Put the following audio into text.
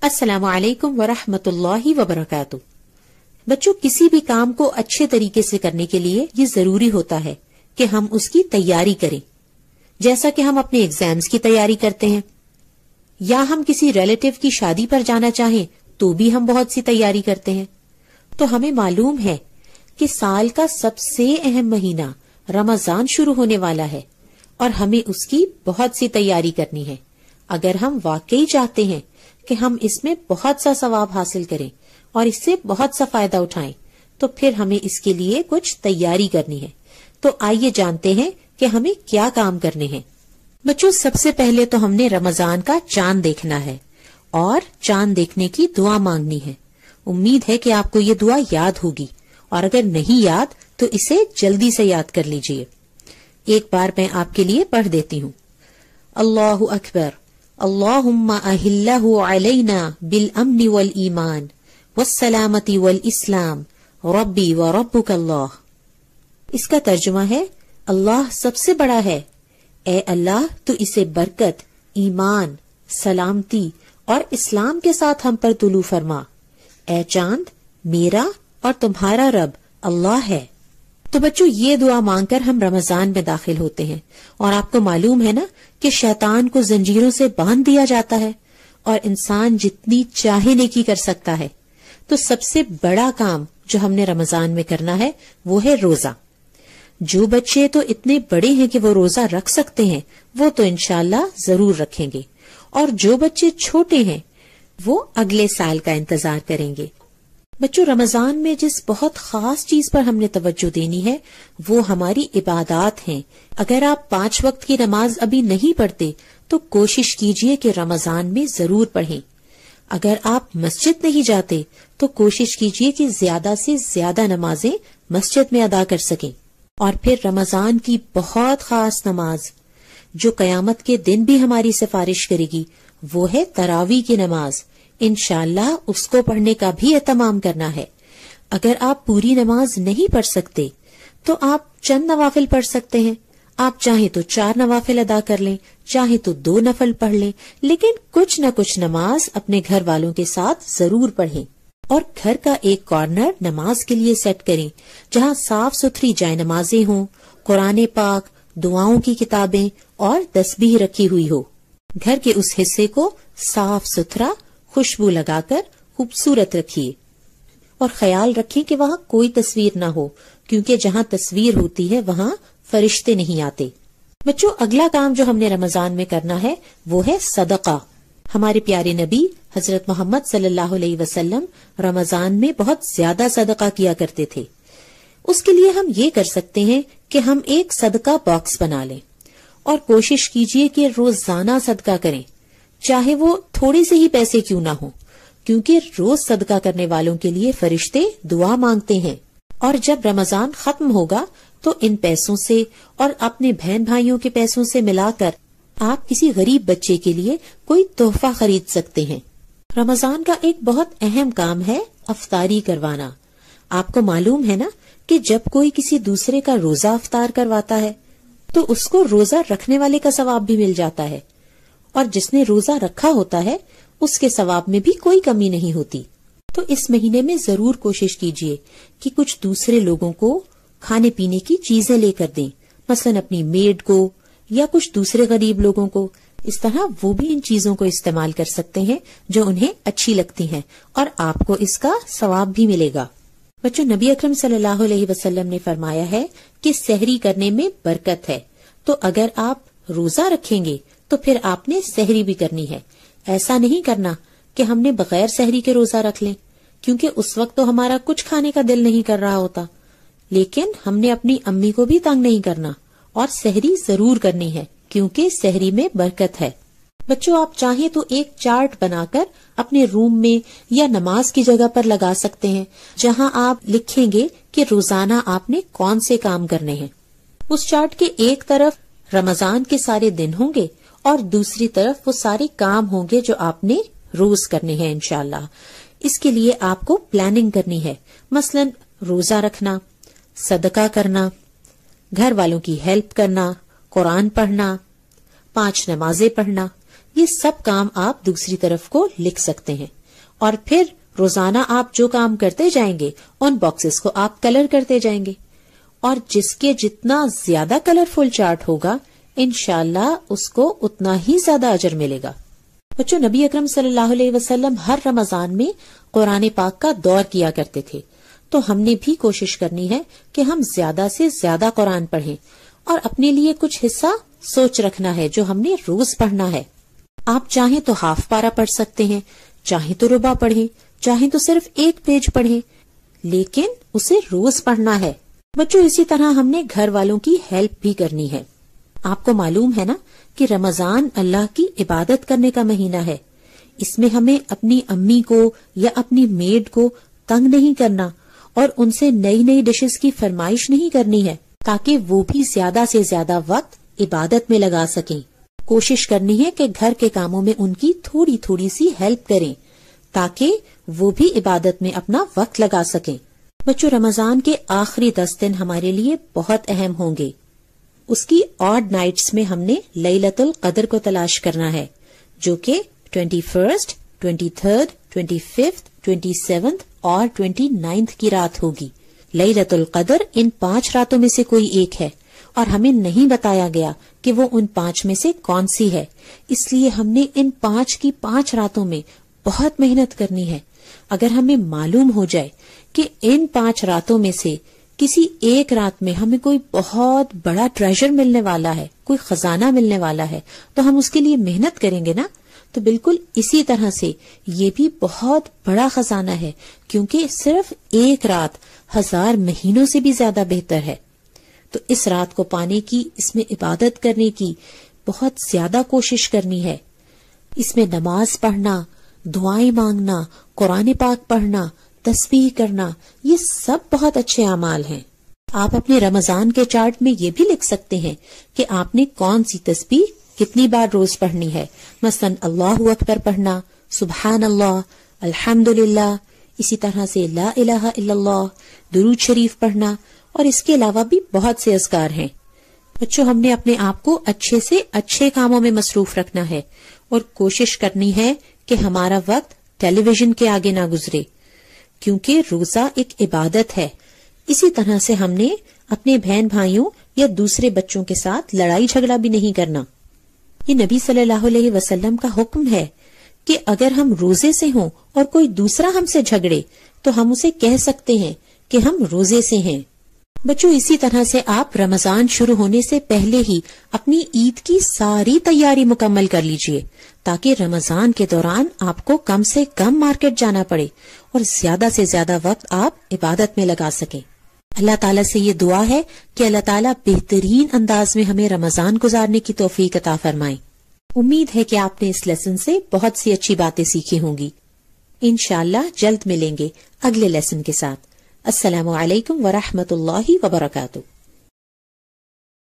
السلام علیکم ورحمۃ اللہ وبرکاتہ۔ بچوں، کسی بھی کام کو اچھے طریقے سے کرنے کے لیے یہ ضروری ہوتا ہے کہ ہم اس کی تیاری کریں، جیسا کہ ہم اپنے ایگزامز کی تیاری کرتے ہیں، یا ہم کسی ریلیٹیو کی شادی پر جانا چاہیں تو بھی ہم بہت سی تیاری کرتے ہیں۔ تو ہمیں معلوم ہے کہ سال کا سب سے اہم مہینہ رمضان شروع ہونے والا ہے اور ہمیں اس کی بہت سی تیاری کرنی ہے۔ اگر ہم واقعی چاہتے ہیں کہ ہم اس میں بہت سا ثواب حاصل کریں اور اس سے بہت سا فائدہ اٹھائیں تو پھر ہمیں اس کے لیے کچھ تیاری کرنی ہے۔ تو آئیے جانتے ہیں کہ ہمیں کیا کام کرنے ہیں۔ بچوں، سب سے پہلے تو ہم نے رمضان کا چاند دیکھنا ہے اور چاند دیکھنے کی دعا مانگنی ہے۔ امید ہے کہ آپ کو یہ دعا یاد ہوگی، اور اگر نہیں یاد تو اسے جلدی سے یاد کر لیجئے۔ ایک بار میں آپ کے لیے پڑھ دیتی ہوں۔ اللہ اکبر، اللہم اہلہ علینا بالامن والایمان والسلامت والاسلام ربی وربک اللہ۔ اس کا ترجمہ ہے، اللہ سب سے بڑا ہے، اے اللہ تو اسے برکت، ایمان، سلامتی اور اسلام کے ساتھ ہم پر طلوع فرما۔ اے چاند، میرا اور تمہارا رب اللہ ہے۔ تو بچوں، یہ دعا مانگ کر ہم رمضان میں داخل ہوتے ہیں، اور آپ کو معلوم ہے نا کہ شیطان کو زنجیروں سے باندھ دیا جاتا ہے اور انسان جتنی چاہے نیکی کر سکتا ہے۔ تو سب سے بڑا کام جو ہم نے رمضان میں کرنا ہے وہ ہے روزہ۔ جو بچے تو اتنے بڑے ہیں کہ وہ روزہ رکھ سکتے ہیں وہ تو انشاءاللہ ضرور رکھیں گے، اور جو بچے چھوٹے ہیں وہ اگلے سال کا انتظار کریں گے۔ بچوں، رمضان میں جس بہت خاص چیز پر ہم نے توجہ دینی ہے وہ ہماری عبادات ہیں۔ اگر آپ 5 وقت کی نماز ابھی نہیں پڑھتے تو کوشش کیجئے کہ رمضان میں ضرور پڑھیں۔ اگر آپ مسجد نہیں جاتے تو کوشش کیجئے کہ زیادہ سے زیادہ نمازیں مسجد میں ادا کر سکیں۔ اور پھر رمضان کی بہت خاص نماز جو قیامت کے دن بھی ہماری سفارش کرے گی وہ ہے تراویح کی نماز۔ انشاءاللہ اس کو پڑھنے کا بھی اہتمام کرنا ہے۔ اگر آپ پوری نماز نہیں پڑھ سکتے تو آپ چند نوافل پڑھ سکتے ہیں۔ آپ چاہیں تو 4 نوافل ادا کر لیں، چاہیں تو 2 نفل پڑھ لیں، لیکن کچھ نہ کچھ نماز اپنے گھر والوں کے ساتھ ضرور پڑھیں، اور گھر کا ایک کارنر نماز کے لیے سیٹ کریں جہاں صاف ستھری جائے نمازیں ہوں، قرآن پاک، دعاؤں کی کتابیں اور تسبیح رکھی ہوئی ہو۔ گھر کے اس حصے کو صاف ستھرا، خوشبو لگا کر خوبصورت رکھیے، اور خیال رکھیں کہ وہاں کوئی تصویر نہ ہو، کیونکہ جہاں تصویر ہوتی ہے وہاں فرشتے نہیں آتے۔ بچوں، اگلا کام جو ہم نے رمضان میں کرنا ہے وہ ہے صدقہ۔ ہمارے پیارے نبی حضرت محمد صلی اللہ علیہ وسلم رمضان میں بہت زیادہ صدقہ کیا کرتے تھے۔ اس کے لیے ہم یہ کر سکتے ہیں کہ ہم ایک صدقہ باکس بنا لیں اور کوشش کیجئے کہ روزانہ صدقہ کریں، چاہے وہ تھوڑے سے ہی پیسے کیوں نہ ہوں، کیونکہ روز صدقہ کرنے والوں کے لیے فرشتے دعا مانگتے ہیں۔ اور جب رمضان ختم ہوگا تو ان پیسوں سے اور اپنے بہن بھائیوں کے پیسوں سے ملا کر آپ کسی غریب بچے کے لیے کوئی تحفہ خرید سکتے ہیں۔ رمضان کا ایک بہت اہم کام ہے افطاری کروانا۔ آپ کو معلوم ہے نا کہ جب کوئی کسی دوسرے کا روزہ افطار کرواتا ہے تو اس کو روزہ رکھنے والے کا ثواب بھی مل جاتا ہے، اور جس نے روزہ رکھا ہوتا ہے اس کے ثواب میں بھی کوئی کمی نہیں ہوتی۔ تو اس مہینے میں ضرور کوشش کیجئے کہ کچھ دوسرے لوگوں کو کھانے پینے کی چیزیں لے کر دیں، مثلا اپنی میڈ کو یا کچھ دوسرے غریب لوگوں کو۔ اس طرح وہ بھی ان چیزوں کو استعمال کر سکتے ہیں جو انہیں اچھی لگتی ہیں، اور آپ کو اس کا ثواب بھی ملے گا۔ بچوں، نبی اکرم صلی اللہ علیہ وسلم نے فرمایا ہے کہ سحری کرنے میں برکت ہے، تو اگر آپ روزہ رکھیں گے تو پھر آپ نے سحری بھی کرنی ہے۔ ایسا نہیں کرنا کہ ہم نے بغیر سحری کے روزہ رکھ لیں، کیونکہ اس وقت تو ہمارا کچھ کھانے کا دل نہیں کر رہا ہوتا، لیکن ہم نے اپنی امی کو بھی تنگ نہیں کرنا اور سحری ضرور کرنی ہے، کیونکہ سحری میں برکت ہے۔ بچوں، آپ چاہیں تو ایک چارٹ بنا کر اپنے روم میں یا نماز کی جگہ پر لگا سکتے ہیں، جہاں آپ لکھیں گے کہ روزانہ آپ نے کون سے کام کرنے ہیں۔ اس چارٹ کے ایک طرف رمضان کے سارے دن ہوں گے اور دوسری طرف وہ سارے کام ہوں گے جو آپ نے روز کرنے ہیں انشاءاللہ۔ اس کے لیے آپ کو پلاننگ کرنی ہے، مثلا روزہ رکھنا، صدقہ کرنا، گھر والوں کی ہیلپ کرنا، قرآن پڑھنا، 5 نمازیں پڑھنا۔ یہ سب کام آپ دوسری طرف کو لکھ سکتے ہیں، اور پھر روزانہ آپ جو کام کرتے جائیں گے ان باکسز کو آپ کلر کرتے جائیں گے، اور جس کے جتنا زیادہ کلرفل چارٹ ہوگا انشاءاللہ اس کو اتنا ہی زیادہ اجر ملے گا۔ بچوں، نبی اکرم صلی اللہ علیہ وسلم ہر رمضان میں قرآن پاک کا دور کیا کرتے تھے، تو ہم نے بھی کوشش کرنی ہے کہ ہم زیادہ سے زیادہ قرآن پڑھیں، اور اپنے لیے کچھ حصہ سوچ رکھنا ہے جو ہم نے روز پڑھنا ہے۔ آپ چاہیں تو ہاف پارا پڑھ سکتے ہیں، چاہیں تو ربع پڑھیں، چاہیں تو صرف ایک پیج پڑھیں، لیکن اسے روز پڑھنا ہے۔ بچوں، اسی طرح ہم نے گھر والوں کی ہیلپ بھی کرنی ہے۔ آپ کو معلوم ہے نا کہ رمضان اللہ کی عبادت کرنے کا مہینہ ہے، اس میں ہمیں اپنی امی کو یا اپنی میڈ کو تنگ نہیں کرنا، اور ان سے نئی نئی ڈشز کی فرمائش نہیں کرنی ہے، تاکہ وہ بھی زیادہ سے زیادہ وقت عبادت میں لگا سکیں۔ کوشش کرنی ہے کہ گھر کے کاموں میں ان کی تھوڑی تھوڑی سی ہیلپ کریں، تاکہ وہ بھی عبادت میں اپنا وقت لگا سکیں۔ بچوں، رمضان کے آخری 10 دن ہمارے لیے بہت اہم ہوں گے۔ اس کی آڈ نائٹس میں ہم نے لیلۃ القدر کو تلاش کرنا ہے، جو کہ 21، 23، 25، 27 اور 29 کی رات ہوگی۔ لیلۃ القدر ان 5 راتوں میں سے کوئی ایک ہے، اور ہمیں نہیں بتایا گیا کہ وہ ان 5 میں سے کون سی ہے، اس لیے ہم نے ان 5 کی 5 راتوں میں بہت محنت کرنی ہے۔ اگر ہمیں معلوم ہو جائے کہ ان 5 راتوں میں سے کسی ایک رات میں ہمیں کوئی بہت بڑا ٹریجر ملنے والا ہے، کوئی خزانہ ملنے والا ہے، تو ہم اس کے لیے محنت کریں گے نا۔ تو بالکل اسی طرح سے یہ بھی بہت بڑا خزانہ ہے، کیونکہ صرف ایک رات 1000 مہینوں سے بھی زیادہ بہتر ہے۔ تو اس رات کو پانے کی، اس میں عبادت کرنے کی بہت زیادہ کوشش کرنی ہے۔ اس میں نماز پڑھنا، دعائیں مانگنا، قرآن پاک پڑھنا، تسبیح کرنا، یہ سب بہت اچھے اعمال ہیں۔ آپ اپنے رمضان کے چارٹ میں یہ بھی لکھ سکتے ہیں کہ آپ نے کون سی تسبیح کتنی بار روز پڑھنی ہے، مثلا اللہ اکبر پڑھنا، سبحان اللہ، الحمدللہ، اسی طرح سے لا الہ الا اللہ، درود شریف پڑھنا، اور اس کے علاوہ بھی بہت سے اذکار ہیں۔ بچوں، ہم نے اپنے آپ کو اچھے سے اچھے کاموں میں مصروف رکھنا ہے، اور کوشش کرنی ہے کہ ہمارا وقت ٹیلی ویژن کے آگے نہ گزرے، کیونکہ روزہ ایک عبادت ہے۔ اسی طرح سے ہم نے اپنے بہن بھائیوں یا دوسرے بچوں کے ساتھ لڑائی جھگڑا بھی نہیں کرنا۔ یہ نبی صلی اللہ علیہ وسلم کا حکم ہے کہ اگر ہم روزے سے ہوں اور کوئی دوسرا ہم سے جھگڑے تو ہم اسے کہہ سکتے ہیں کہ ہم روزے سے ہیں۔ بچوں، اسی طرح سے آپ رمضان شروع ہونے سے پہلے ہی اپنی عید کی ساری تیاری مکمل کر لیجئے، تاکہ رمضان کے دوران آپ کو کم سے کم مارکیٹ جانا پڑے اور زیادہ سے زیادہ وقت آپ عبادت میں لگا سکیں۔ اللہ تعالیٰ سے یہ دعا ہے کہ اللہ تعالیٰ بہترین انداز میں ہمیں رمضان گزارنے کی توفیق عطا فرمائیں۔ امید ہے کہ آپ نے اس لیسن سے بہت سی اچھی باتیں سیکھی ہوں گی۔ انشاءاللہ جلد ملیں گے اگلے لیسن کے ساتھ۔ السلام علیکم ورحمۃ اللہ وبرکاتہ۔